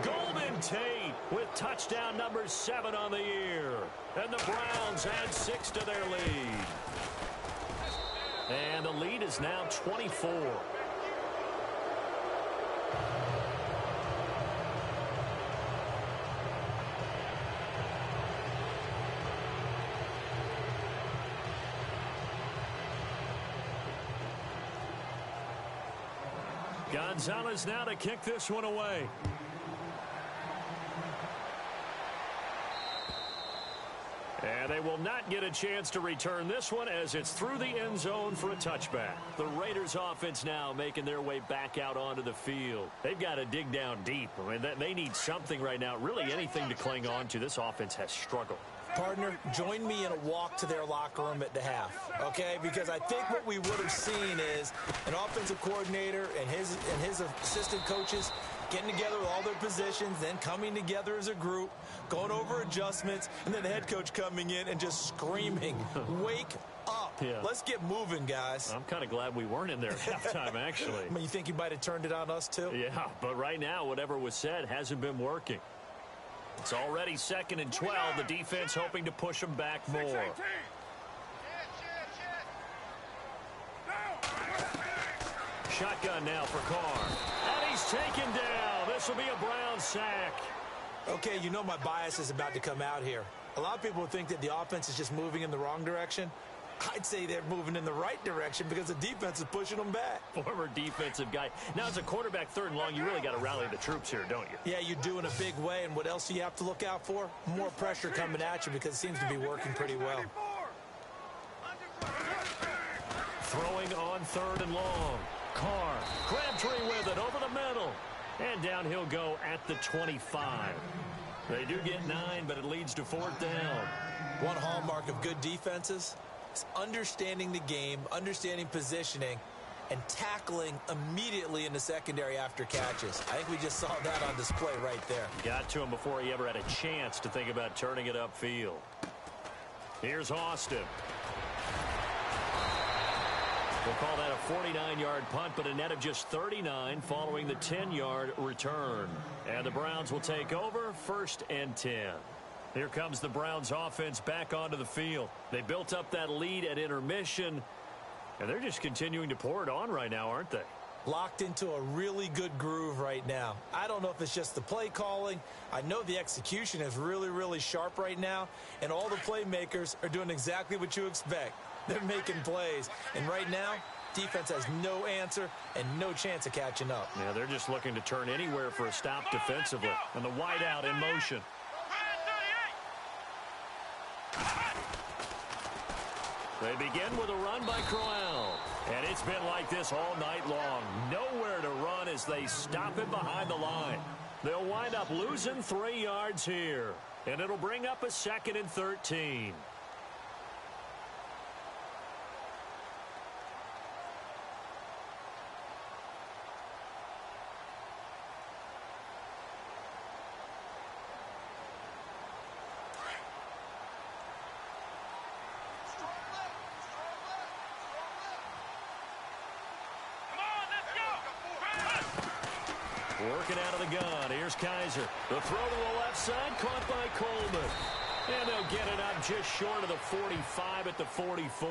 Speaker 2: Golden Tate with touchdown number 7 on the year. And the Browns add 6 to their lead. And the lead is now 24. Gonzalez now to kick this one away. And they will not get a chance to return this one as it's through the end zone for a touchback. The Raiders offense now making their way back out onto the field. They've got to dig down deep. I mean, they need something right now, really anything to cling on to. This offense has struggled.
Speaker 3: Partner, join me in a walk to their locker room at the half, okay? Because I think what we would have seen is an offensive coordinator and his assistant coaches getting together with all their positions, then coming together as a group, going over adjustments, and then the head coach coming in and just screaming, wake up. Yeah. Let's get moving, guys.
Speaker 2: I'm kind of glad we weren't in there at halftime, actually.
Speaker 3: I mean, you think you might have turned it on us, too?
Speaker 2: Yeah, but right now, whatever was said hasn't been working. It's already 2nd and 12. The defense hoping to push them back more. Shotgun now for Carr. And he's taken down. This will be a Brown sack.
Speaker 3: Okay, you know my bias is about to come out here. A lot of people think that the offense is just moving in the wrong direction. I'd say they're moving in the right direction because the defense is pushing them back.
Speaker 2: Former defensive guy. Now, as a quarterback 3rd and long, you really got to rally the troops here, don't you?
Speaker 3: Yeah, you do in a big way. And what else do you have to look out for? More pressure coming at you because it seems to be working pretty well.
Speaker 2: Throwing on 3rd and long. Carr, Crabtree with it over the middle. And down he'll go at the 25. They do get 9, but it leads to 4th down.
Speaker 3: One hallmark of good defenses is understanding the game, understanding positioning, and tackling immediately in the secondary after catches. I think we just saw that on display right there.
Speaker 2: Got to him before he ever had a chance to think about turning it upfield. Here's Austin. We'll call that a 49-yard punt, but a net of just 39 following the 10-yard return. And the Browns will take over 1st and 10. Here comes the Browns offense back onto the field. They built up that lead at intermission, and they're just continuing to pour it on right now, aren't they?
Speaker 3: Locked into a really good groove right now. I don't know if it's just the play calling. I know the execution is really, really sharp right now, and all the playmakers are doing exactly what you expect. They're making plays, and right now, defense has no answer and no chance of catching up.
Speaker 2: Yeah, they're just looking to turn anywhere for a stop defensively, and the wideout in motion. They begin with a run by Crowell. And it's been like this all night long. Nowhere to run as they stop him behind the line. They'll wind up losing 3 yards here. And it'll bring up a 2nd and 13. Working out of the gun. Here's Kaiser. The throw to the left side, caught by Coleman. And they'll get it up just short of the 45 at the 44.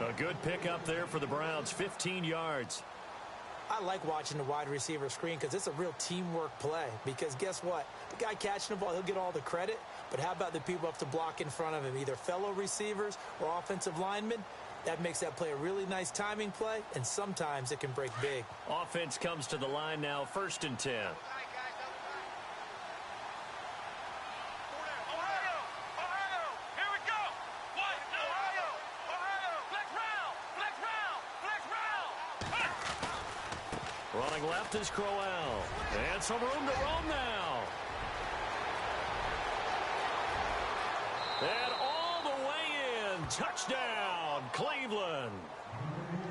Speaker 2: A good pickup there for the Browns, 15 yards.
Speaker 3: I like watching the wide receiver screen because it's a real teamwork play. Because guess what? The guy catching the ball, he'll get all the credit. But how about the people up to block in front of him, either fellow receivers or offensive linemen? That makes that play a really nice timing play, and sometimes it can break big.
Speaker 2: Offense comes to the line now, 1st and 10. Running left is Crowell. And some room to roam now. And all the way in. Touchdown, Cleveland.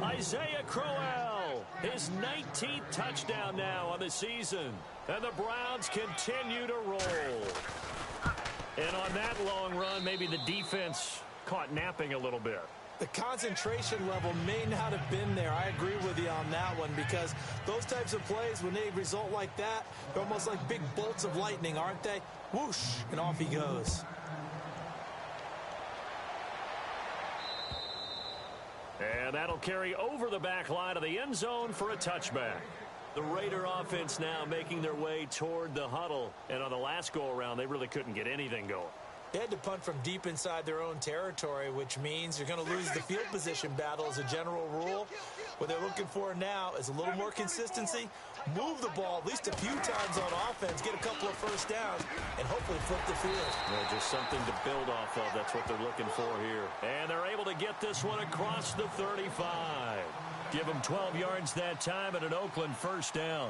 Speaker 2: Isaiah Crowell, his 19th touchdown now on the season. And the Browns continue to roll. And on that long run, maybe the defense caught napping a little bit.
Speaker 3: The concentration level may not have been there. I agree with you on that one, because those types of plays, when they result like that, they're almost like big bolts of lightning, aren't they? Whoosh, and off he goes.
Speaker 2: And that'll carry over the back line of the end zone for a touchback. The Raider offense now making their way toward the huddle. And on the last go-around, they really couldn't get anything going.
Speaker 3: They had to punt from deep inside their own territory, which means you're going to lose the field position battle as a general rule. What they're looking for now is a little more consistency, move the ball at least a few times on offense, get a couple of first downs, and hopefully flip the field.
Speaker 2: Well, just something to build off of. That's what they're looking for here. And they're able to get this one across the 35. Give them 12 yards that time at an Oakland first down.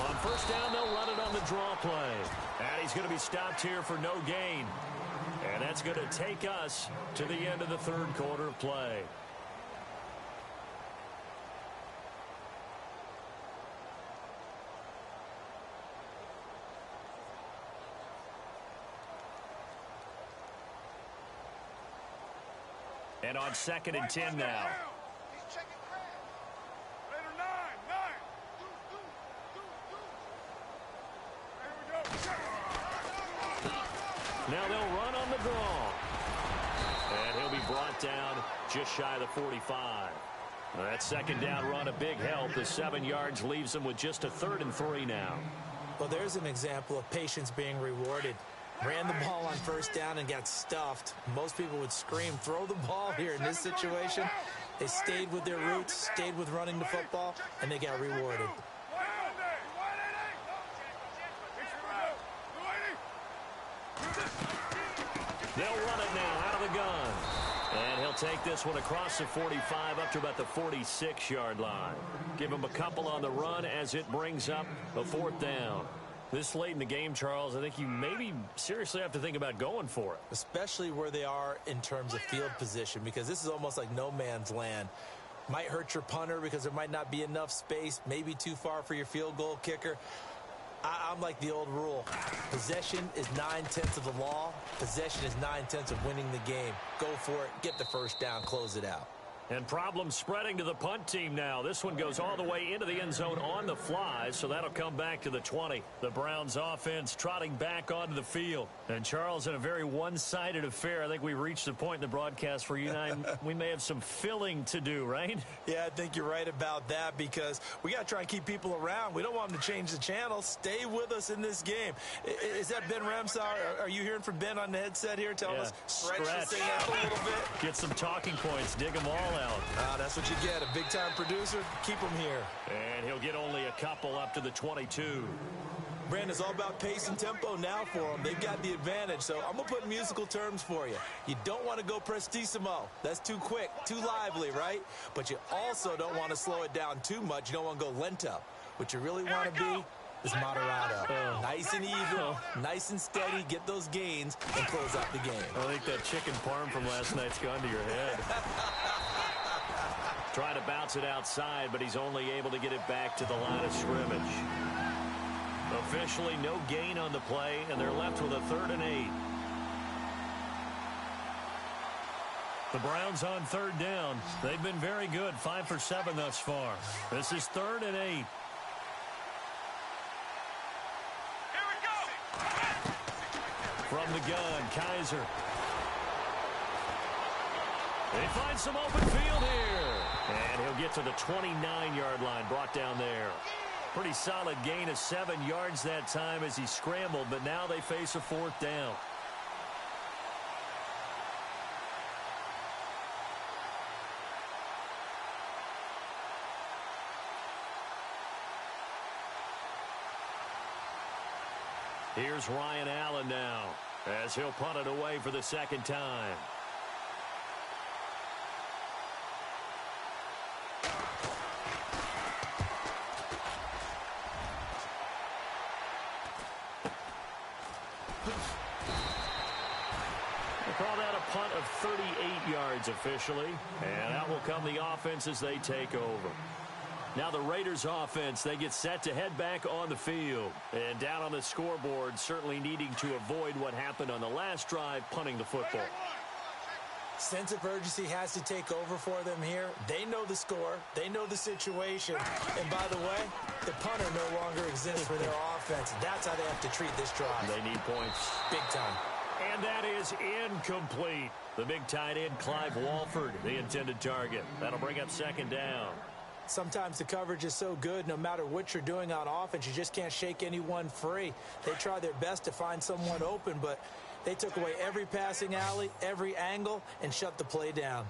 Speaker 2: On first down, they'll run it on the draw play. And he's going to be stopped here for no gain. And that's going to take us to the end of the third quarter of play. And on 2nd and 10 now. Now they'll run on the draw. And he'll be brought down just shy of the 45. That second down run, a big help. The 7 yards leaves them with just a 3rd and 3 now.
Speaker 3: Well, there's an example of patience being rewarded. Ran the ball on first down and got stuffed. Most people would scream, throw the ball here. In this situation, they stayed with their roots, stayed with running the football, and they got rewarded.
Speaker 2: They'll run it now out of the gun. And he'll take this one across the 45 up to about the 46-yard line. Give him a couple on the run as it brings up a 4th down. This late in the game, Charles, I think you maybe seriously have to think about going for it.
Speaker 3: Especially where they are in terms of field position, because this is almost like no man's land. Might hurt your punter because there might not be enough space, maybe too far for your field goal kicker. I'm like the old rule. Possession is 9/10 of the law. Possession is 9/10 of winning the game. Go for it. Get the first down. Close it out.
Speaker 2: And problems spreading to the punt team now. This one goes all the way into the end zone on the fly, so that'll come back to the 20. The Browns offense trotting back onto the field. And Charles, in a very one-sided affair, I think we reached the point in the broadcast where you and I, we may have some filling to do, right?
Speaker 3: Yeah, I think you're right about that, because we got to try and keep people around. We don't want them to change the channel. Stay with us in this game. Is that Ben Ramsau? Are you hearing from Ben on the headset here? Tell us, stretch this thing out a little bit. Get
Speaker 2: some talking points. Dig them all out.
Speaker 3: That's what you get. A big-time producer. Keep him here.
Speaker 2: And he'll get only a couple up to the 22.
Speaker 3: Brandon, it's all about pace and tempo now for them. They've got the advantage, so I'm going to put musical terms for you. You don't want to go prestissimo. That's too quick, too lively, right? But you also don't want to slow it down too much. You don't want to go lento. What you really want to be is moderato. Nice and even, nice and steady, get those gains, and close out the game.
Speaker 2: I think that chicken parm from last night's gone to your head. Trying to bounce it outside, but he's only able to get it back to the line of scrimmage. Officially, no gain on the play, and they're left with a 3rd and 8. The Browns on 3rd down. They've been very good, 5 for 7 thus far. This is 3rd and 8. From the gun, Kaiser. They find some open field here. And he'll get to the 29-yard line, brought down there. Pretty solid gain of 7 yards that time as he scrambled, but now they face a 4th down. Here's Ryan Allen now, as he'll punt it away for the 2nd time. They call that a punt of 38 yards officially, and out will come the offense as they take over. Now the Raiders offense, they get set to head back on the field. And down on the scoreboard, certainly needing to avoid what happened on the last drive, punting the football.
Speaker 3: Sense of urgency has to take over for them here. They know the score. They know the situation. And by the way, the punter no longer exists for their offense. That's how they have to treat this drive.
Speaker 2: They need points.
Speaker 3: Big time.
Speaker 2: And that is incomplete. The big tight end, Clive Walford, the intended target. That'll bring up second down.
Speaker 3: Sometimes the coverage is so good, no matter what you're doing on offense, you just can't shake anyone free. They try their best to find someone open, but they took away every passing alley, every angle, and shut the play down.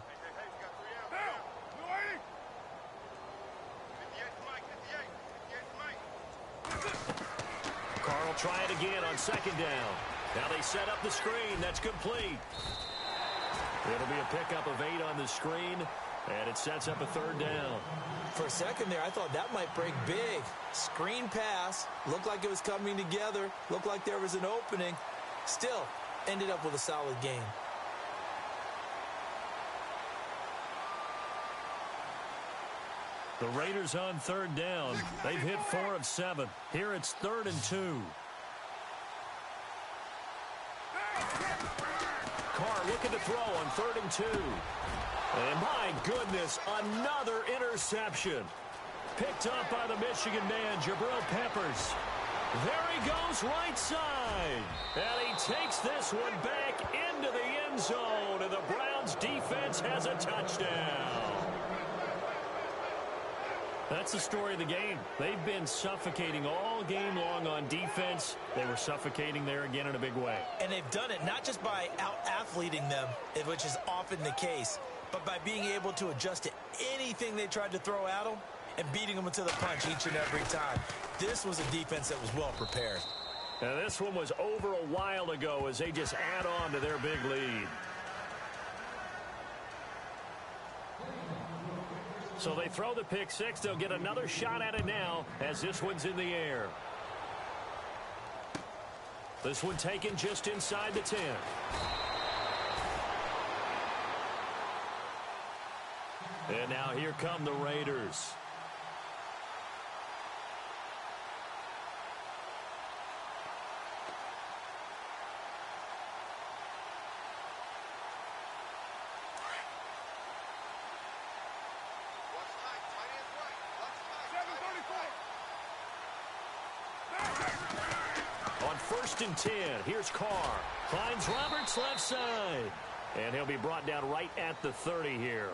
Speaker 2: Carr will try it again on second down. Now they set up the screen. That's complete. It'll be a pickup of 8 on the screen, and it sets up a third down.
Speaker 3: For a second there, I thought that might break big. Screen pass. Looked like it was coming together. Looked like there was an opening. Still, ended up with a solid game.
Speaker 2: The Raiders on third down. They've hit 4 of 7. Here it's 3rd and 2. Carr looking to throw on 3rd and 2. And my goodness, another interception. Picked up by the Michigan man, Jabril Peppers. There he goes right side. And he takes this one back into the end zone. And the Browns defense has a touchdown. That's the story of the game. They've been suffocating all game long on defense. They were suffocating there again in a big way.
Speaker 3: And they've done it not just by out-athleting them, which is often the case, but by being able to adjust to anything they tried to throw at them and beating them into the punch each and every time. This was a defense that was well prepared.
Speaker 2: Now this one was over a while ago as they just add on to their big lead. So they throw the pick six. They'll get another shot at it now as this one's in the air. This one taken just inside the 10. And now here come the Raiders. On 1st and 10, here's Carr. Finds Roberts left side. And he'll be brought down right at the 30 here.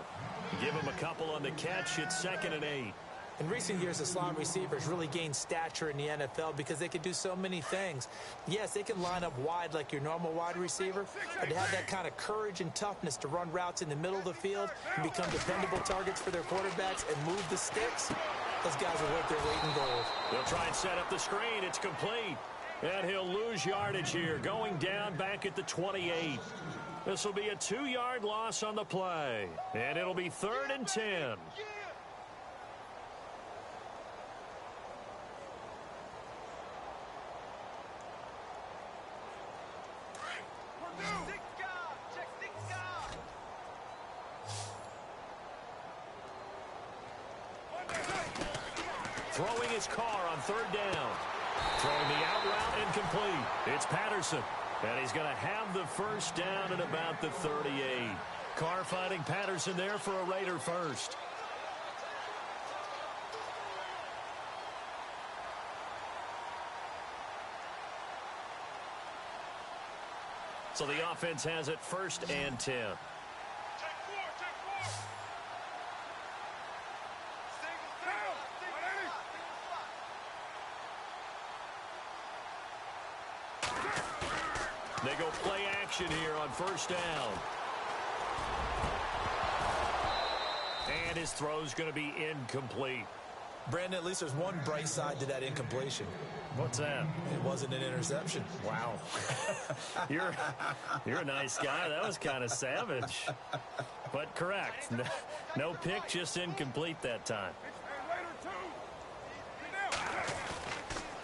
Speaker 2: Give him a couple on the catch. It's 2nd and 8.
Speaker 3: In recent years, the slot receivers really gained stature in the NFL because they can do so many things. Yes, they can line up wide like your normal wide receiver, but to have that kind of courage and toughness to run routes in the middle of the field and become dependable targets for their quarterbacks and move the sticks, those guys are worth their weight in gold.
Speaker 2: They'll try and set up the screen. It's complete. And he'll lose yardage here, going down back at the 28. This will be a 2-yard loss on the play. And it'll be 3rd and 10. Throwing his Carr on 3rd down. Throwing the out route incomplete. It's Patterson. And he's going to have the first down at about the 38. Carr finding Patterson there for a Raider first. So the offense has it 1st and 10. They go play action here on 1st down. And his throw's going to be incomplete.
Speaker 3: Brandon, at least there's one bright side to that incompletion.
Speaker 2: What's that?
Speaker 3: It wasn't an interception.
Speaker 2: Wow. You're a nice guy. That was kind of savage. But correct. No pick, just incomplete that time.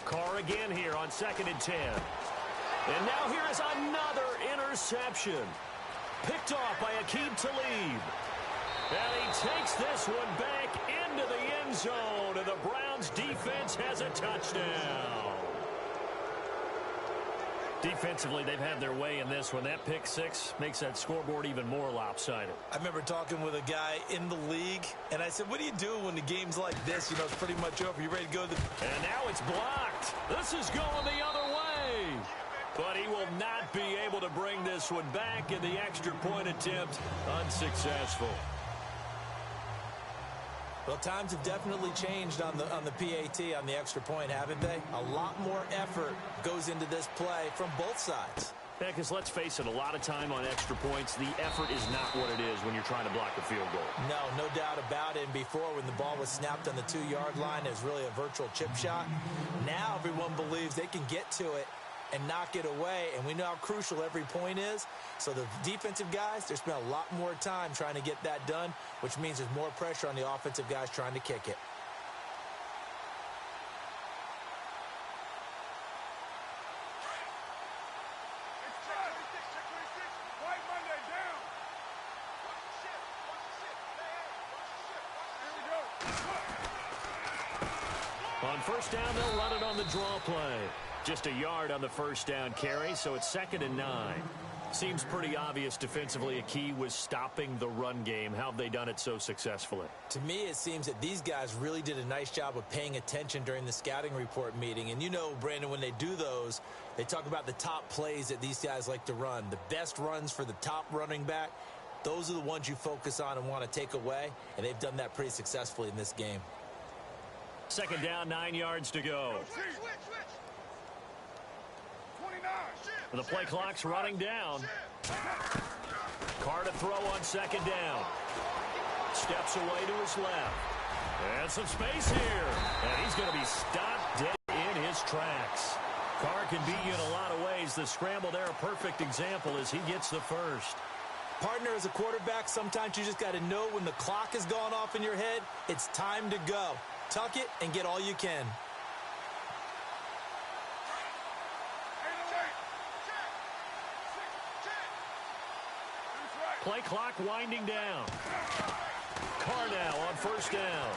Speaker 2: Carr again here on 2nd and 10. And now here is another interception. picked off by Aqib Talib. And he takes this one back into the end zone, and the Browns defense has a touchdown. Defensively, they've had their way in this one. That pick six makes that scoreboard even more lopsided.
Speaker 3: I remember talking with a guy in the league, and I said, what do you do when the game's like this? You know, it's pretty much over. You ready to go to the...
Speaker 2: And now it's blocked. This is going the other way. But he will not be able to bring this one back, in the extra point attempt unsuccessful.
Speaker 3: Well, times have definitely changed on the PAT, on the extra point, haven't they? A lot more effort goes into this play from both sides.
Speaker 2: Yeah, because let's face it, a lot of time on extra points, the effort is not what it is when you're trying to block a field goal.
Speaker 3: No doubt about it. And before, when the ball was snapped on the 2-yard line, it was really a virtual chip shot. Now everyone believes they can get to it and knock it away, and we know how crucial every point is. So the defensive guys, they spend a lot more time trying to get that done, which means there's more pressure on the offensive guys trying to kick it.
Speaker 2: On first down, they'll run it on the draw play. Just a yard on the first down carry, so it's 2nd and 9. Seems pretty obvious defensively a key was stopping the run game. How have they done it so successfully?
Speaker 3: To me, it seems that these guys really did a nice job of paying attention during the scouting report meeting. And you know, Brandon, when they do those, they talk about the top plays that these guys like to run. The best runs for the top running back, those are the ones you focus on and want to take away. And they've done that pretty successfully in this game.
Speaker 2: 2nd down, 9 yards to go. The play clock's running down. Carr to throw on 2nd down. Steps away to his left. And some space here. And he's going to be stopped dead in his tracks. Carr can beat you in a lot of ways. The scramble there, a perfect example as he gets the first.
Speaker 3: Partner, as a quarterback, sometimes you just got to know when the clock has gone off in your head, it's time to go. Tuck it and get all you can.
Speaker 2: Play clock winding down. Carr now on first down.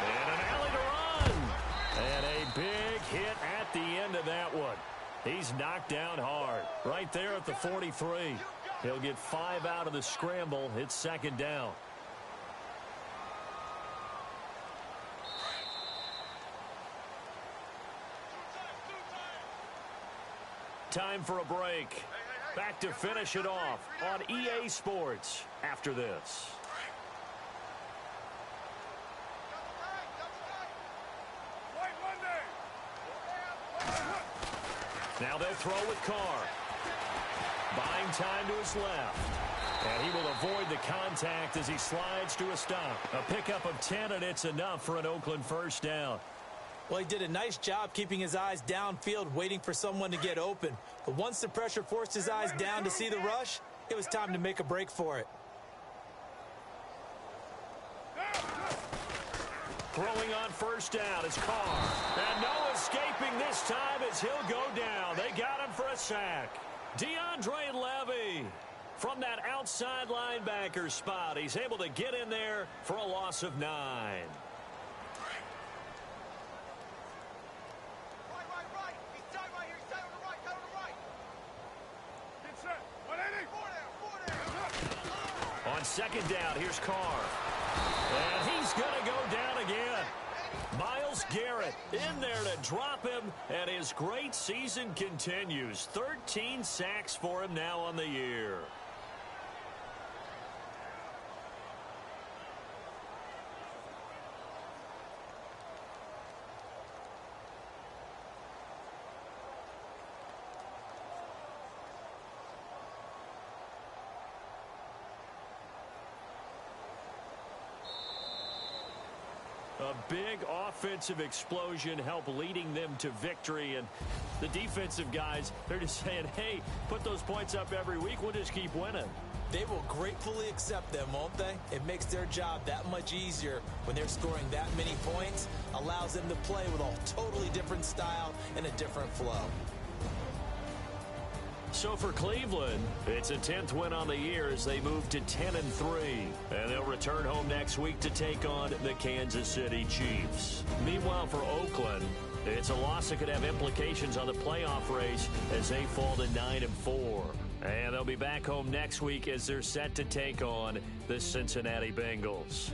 Speaker 2: And an alley to run. And a big hit at the end of that one. He's knocked down hard. Right there at the 43. He'll get 5 out of the scramble. It's 2nd down. Time for a break. Back to finish it off on EA Sports after this. Now they'll throw with Carr. Buying time to his left. And he will avoid the contact as he slides to a stop. A pickup of 10, and it's enough for an Oakland first down.
Speaker 3: Well, he did a nice job keeping his eyes downfield, waiting for someone to get open. But once the pressure forced his eyes down to see the rush, it was time to make a break for it.
Speaker 2: Throwing on first down is Carr. And no escaping this time as he'll go down. They got him for a sack. DeAndre Levy from that outside linebacker spot. He's able to get in there for a loss of 9. On 2nd down, here's Carr. And he's going to go down again. Myles Garrett in there to drop him, and his great season continues. 13 sacks for him now on the year. A big offensive explosion helped leading them to victory. And the defensive guys, they're just saying, hey, put those points up every week. We'll just keep winning.
Speaker 3: They will gratefully accept them, won't they? It makes their job that much easier when they're scoring that many points. Allows them to play with a totally different style and a different flow.
Speaker 2: So for Cleveland, it's a 10th win on the year as they move to 10-3. And they'll return home next week to take on the Kansas City Chiefs. Meanwhile, for Oakland, it's a loss that could have implications on the playoff race as they fall to 9-4. And they'll be back home next week as they're set to take on the Cincinnati Bengals.